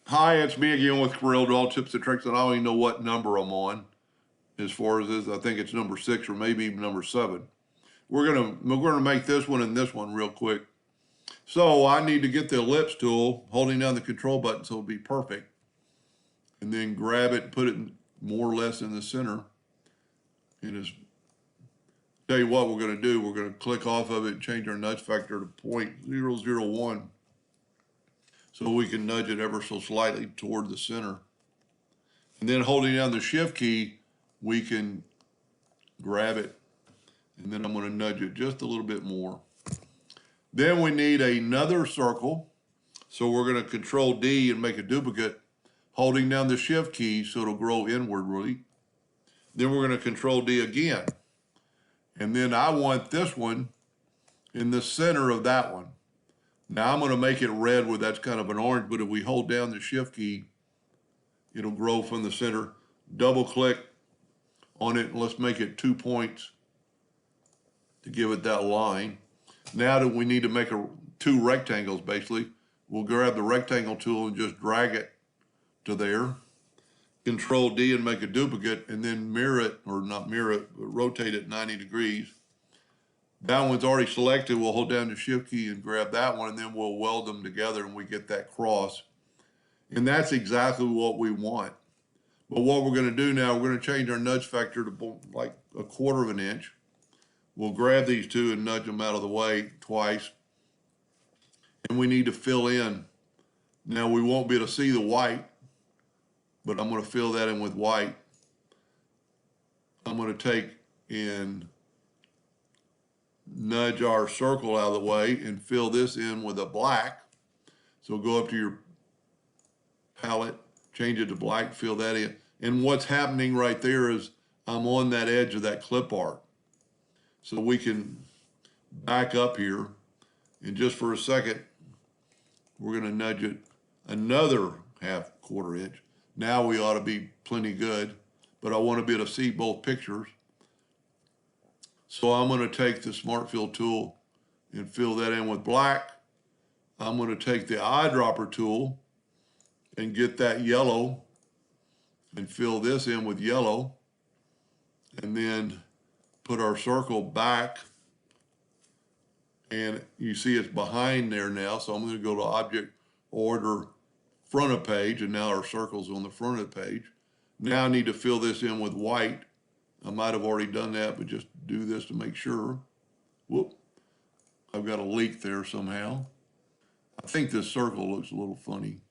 Hi, it's me again with Corel Draw Tips and Tricks, and I don't even know what number I'm on as far as this. I think it's number 6 or maybe even number 7. We're gonna make this one and this one real quick. So I need to get the ellipse tool, holding down the control button so it'll be perfect, and then grab it and put it more or less in the center. And just tell you what we're gonna do. We're gonna click off of it and change our nudge factor to 0.001. So we can nudge it ever so slightly toward the center. And then holding down the shift key, we can grab it. And then I'm going to nudge it just a little bit more. Then we need another circle. So we're going to control D and make a duplicate, holding down the shift key so it'll grow inwardly. Then we're going to control D again. And then I want this one in the center of that one. Now I'm going to make it red where that's kind of an orange, but if we hold down the shift key, it'll grow from the center. Double click on it and let's make it 2 points to give it that line. Now that we need to make two rectangles basically, we'll grab the rectangle tool and just drag it to there. Control D and make a duplicate and then mirror it, or not mirror it, but rotate it 90 degrees. That one's already selected. We'll hold down the shift key and grab that one, and then we'll weld them together and we get that cross. And that's exactly what we want. But what we're going to do now, we're going to change our nudge factor to like 1/4 of an inch. We'll grab these two and nudge them out of the way twice. And we need to fill in. Now we won't be able to see the white, but I'm going to fill that in with white. I'm going to take and nudge our circle out of the way and fill this in with a black. So go up to your palette, change it to black, fill that in. And what's happening right there is I'm on that edge of that clip art. So we can back up here, and just for a second, we're going to nudge it another 1/2 inch. Now we ought to be plenty good, but I want to be able to see both pictures. So I'm going to take the Smart Fill tool and fill that in with black. I'm going to take the Eyedropper tool and get that yellow and fill this in with yellow, and then put our circle back, and you see it's behind there now, so I'm going to go to Object, Order, Front of Page, and now our circle's on the front of the page. Now I need to fill this in with white. I might have already done that, but just do this to make sure. Whoop, I've got a leak there somehow. I think this circle looks a little funny.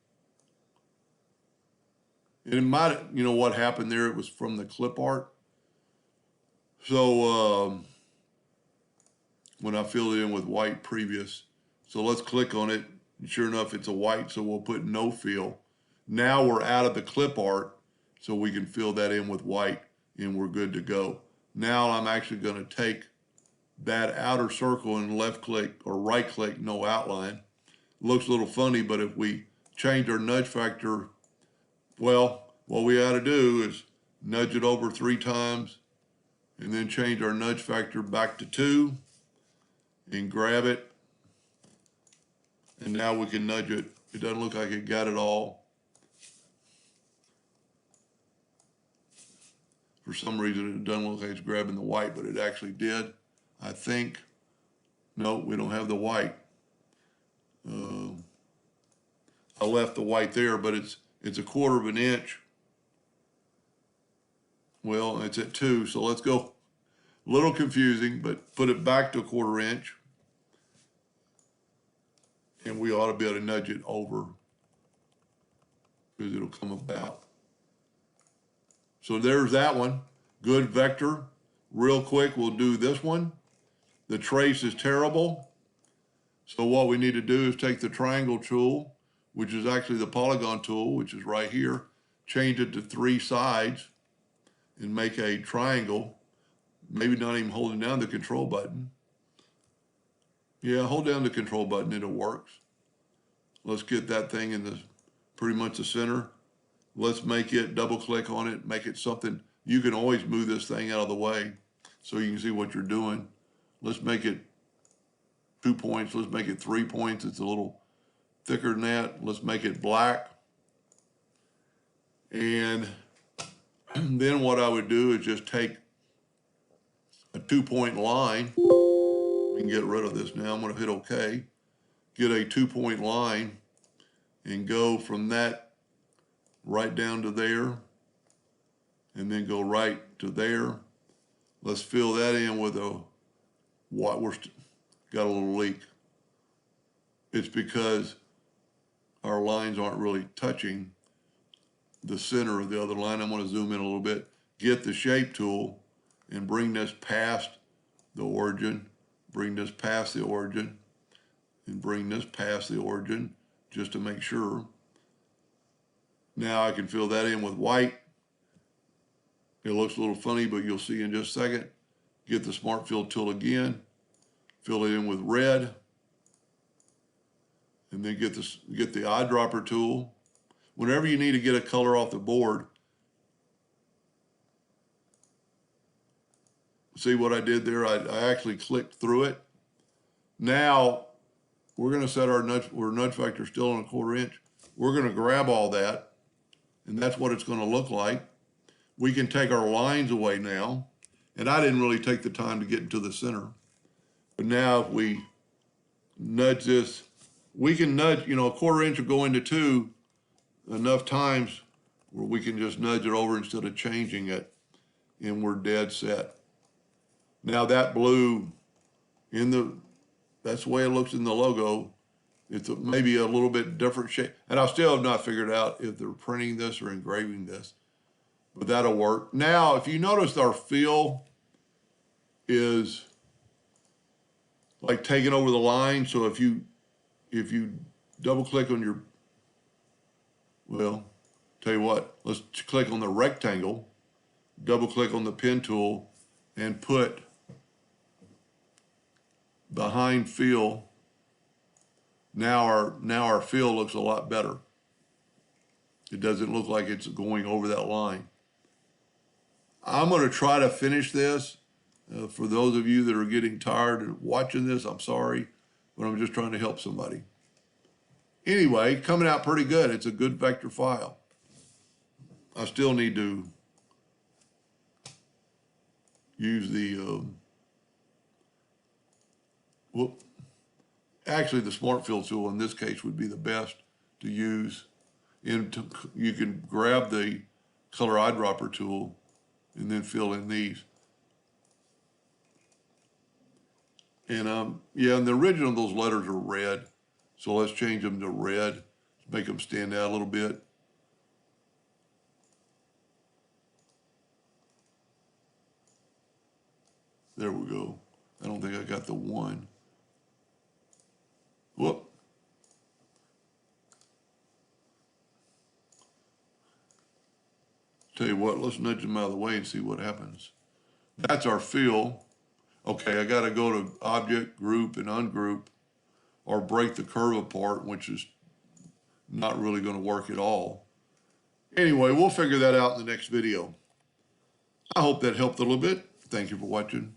And it might, you know what happened there? It was from the clip art. So when I filled it in with white previous, so let's click on it. And sure enough, it's a white, so we'll put no fill. Now we're out of the clip art, so we can fill that in with white, and we're good to go. Now I'm actually going to take that outer circle and left click or right click, no outline. Looks a little funny, but if we change our nudge factor, well, what we ought to do is nudge it over 3 times and then change our nudge factor back to 2 and grab it. And now we can nudge it. It doesn't look like it got it all. For some reason, it doesn't look like it's grabbing the white, but it actually did, I think. No, we don't have the white. I left the white there, but it's 1/4 of an inch. Well, it's at 2, so let's go. A little confusing, but put it back to 1/4 inch. And we ought to be able to nudge it over because it'll come about. So there's that one. Good vector. Real quick, we'll do this one. The trace is terrible. So what we need to do is take the triangle tool, which is actually the polygon tool, which is right here, change it to 3 sides and make a triangle. Maybe not even holding down the control button. Yeah, hold down the control button and it works. Let's get that thing in the pretty much the center. Let's make it, double click on it, make it something. You can always move this thing out of the way so you can see what you're doing. Let's make it 2 points. Let's make it 3 points. It's a little thicker than that. Let's make it black. And then what I would do is just take a 2-point line. We can get rid of this now. I'm going to hit OK. Get a 2-point line and go from that right down to there, and then go right to there. Let's fill that in with a what we're got a little leak. It's because our lines aren't really touching the center of the other line. I'm going to zoom in a little bit. Get the shape tool and bring this past the origin. Bring this past the origin. And bring this past the origin just to make sure. Now I can fill that in with white. It looks a little funny, but you'll see in just a second. Get the Smart Fill tool again. Fill it in with red. And then get the Eyedropper tool. Whenever you need to get a color off the board, see what I did there? I actually clicked through it. Now, we're going to set our nudge vector still on 1/4 inch. We're going to grab all that, and that's what it's going to look like. We can take our lines away now, and I didn't really take the time to get into the center. But now if we nudge this, we can nudge, 1/4 inch will go into 2 enough times where we can just nudge it over instead of changing it, and we're dead set. Now that blue that's the way it looks in the logo. It's maybe a little bit different shape. And I still have not figured out if they're printing this or engraving this, but that'll work. Now, if you notice, our fill is like taking over the line. So if you double click on tell you what, let's click on the rectangle, double click on the pen tool, and put behind fill. Now our fill looks a lot better. It doesn't look like it's going over that line. I'm going to try to finish this. For those of you that are getting tired of watching this, I'm sorry, but I'm just trying to help somebody. Anyway, coming out pretty good. It's a good vector file. I still need to use the, actually the Smart Fill tool in this case would be the best to use. You can grab the Color Eyedropper tool and then fill in these. And yeah, in the original, those letters are red. So let's change them to red, make them stand out a little bit. There we go. I don't think I got the one. Whoop. Tell you what, let's nudge them out of the way and see what happens. That's our fill. Okay, I got to go to Object, Group, and Ungroup, or break the curve apart, which is not really going to work at all. Anyway, we'll figure that out in the next video. I hope that helped a little bit. Thank you for watching.